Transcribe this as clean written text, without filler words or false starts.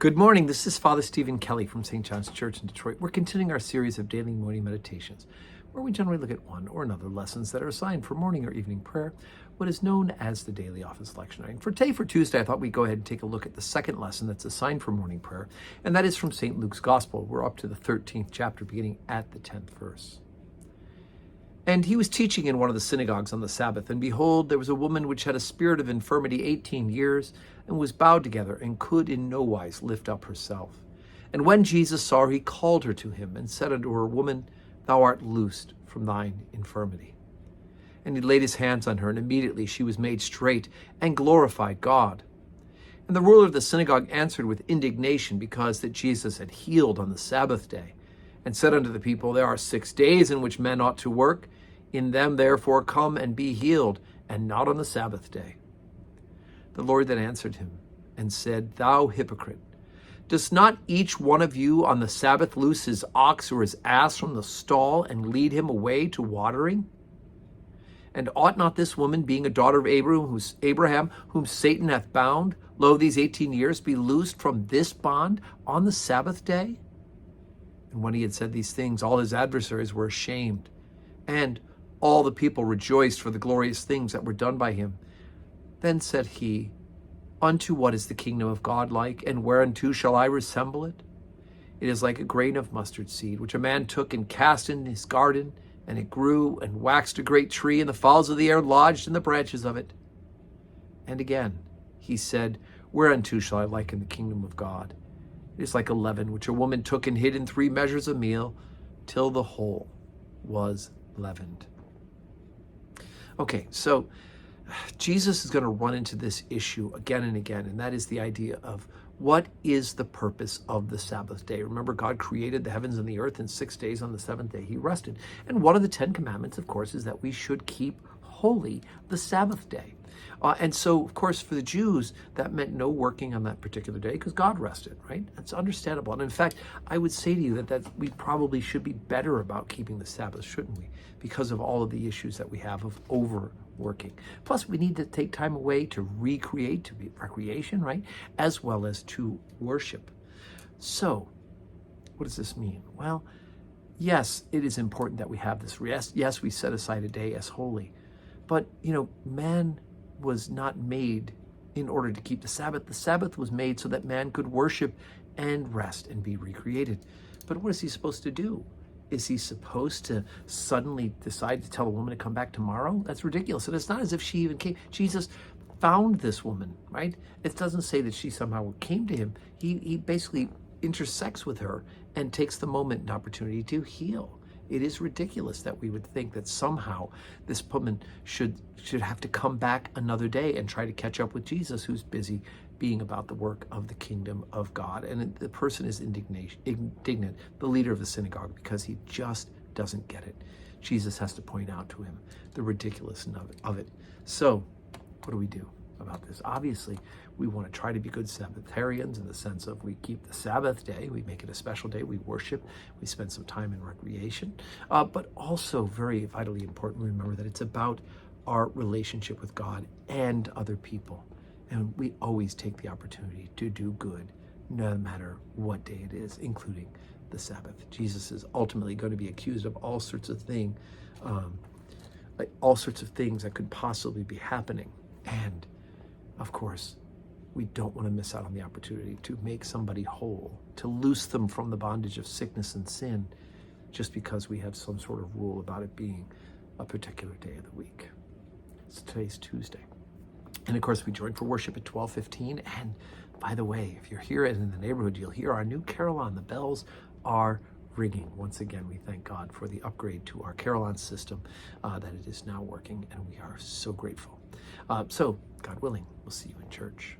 Good morning. This is Father Stephen Kelly from St. John's Church in Detroit. We're continuing our series of daily morning meditations, where we generally look at one or another lessons that are assigned for morning or evening prayer, what is known as the daily office lectionary. And for today, for Tuesday, I thought we'd go ahead and take a look at the second lesson that's assigned for morning prayer, and that is from St. Luke's Gospel. We're up to the 13th chapter, beginning at the 10th verse. And he was teaching in one of the synagogues on the Sabbath, and behold, there was a woman which had a spirit of infirmity 18 years, and was bowed together, and could in no wise lift up herself. And when Jesus saw her, he called her to him, and said unto her, Woman, thou art loosed from thine infirmity. And he laid his hands on her, and immediately she was made straight, and glorified God. And the ruler of the synagogue answered with indignation, because that Jesus had healed on the Sabbath day, and said unto the people, There are 6 days in which men ought to work. In them therefore come and be healed, and not on the Sabbath day. The Lord then answered him, and said, Thou hypocrite, does not each one of you on the Sabbath loose his ox or his ass from the stall, and lead him away to watering? And ought not this woman, being a daughter of Abraham, whom Satan hath bound, lo, these 18 years, be loosed from this bond on the Sabbath day? And when he had said these things, all his adversaries were ashamed, and all the people rejoiced for the glorious things that were done by him. Then said he, Unto what is the kingdom of God like, and whereunto shall I resemble it? It is like a grain of mustard seed, which a man took and cast in his garden, and it grew and waxed a great tree, and the fowls of the air lodged in the branches of it. And again he said, Whereunto shall I liken the kingdom of God? It is like a leaven, which a woman took and hid in 3 measures of meal, till the whole was leavened. Okay, so Jesus is going to run into this issue again and again, and that is the idea of what is the purpose of the Sabbath day. Remember, God created the heavens and the earth in 6 days. On the 7th day, he rested. And one of the 10 commandments, of course, is that we should keep holy the Sabbath day. And so, of course, for the Jews, that meant no working on that particular day because God rested, right? That's understandable. And in fact, I would say to you that we probably should be better about keeping the Sabbath, shouldn't we? Because of all of the issues that we have of overworking. Plus, we need to take time away to recreate, to be recreation, right? As well as to worship. So, what does this mean? Well, yes, it is important that we have this rest. Yes, we set aside a day as holy. But, man was not made in order to keep the Sabbath. The Sabbath was made so that man could worship and rest and be recreated. But what is he supposed to do? Is he supposed to suddenly decide to tell a woman to come back tomorrow? That's ridiculous. And it's not as if she even came. Jesus found this woman, right? It doesn't say that she somehow came to him. He basically intersects with her and takes the moment and opportunity to heal. It is ridiculous that we would think that somehow this woman should have to come back another day and try to catch up with Jesus, who's busy being about the work of the kingdom of God. And the person is indignant, the leader of the synagogue, because he just doesn't get it. Jesus has to point out to him the ridiculousness of it. So what do we do about this? Obviously, we want to try to be good Sabbatarians in the sense of we keep the Sabbath day, we make it a special day, we worship, we spend some time in recreation, but also very vitally important, remember that it's about our relationship with God and other people. And we always take the opportunity to do good, no matter what day it is, including the Sabbath. Jesus is ultimately going to be accused of all sorts of things that could possibly be happening. And of course, we don't want to miss out on the opportunity to make somebody whole, to loose them from the bondage of sickness and sin, just because we have some sort of rule about it being a particular day of the week. Today's Tuesday. And of course, we join for worship at 12:15. And by the way, if you're here and in the neighborhood, you'll hear our new carillon. The bells are ringing. Once again, we thank God for the upgrade to our carillon system, that it is now working, and we are so grateful. So, God willing, we'll see you in church.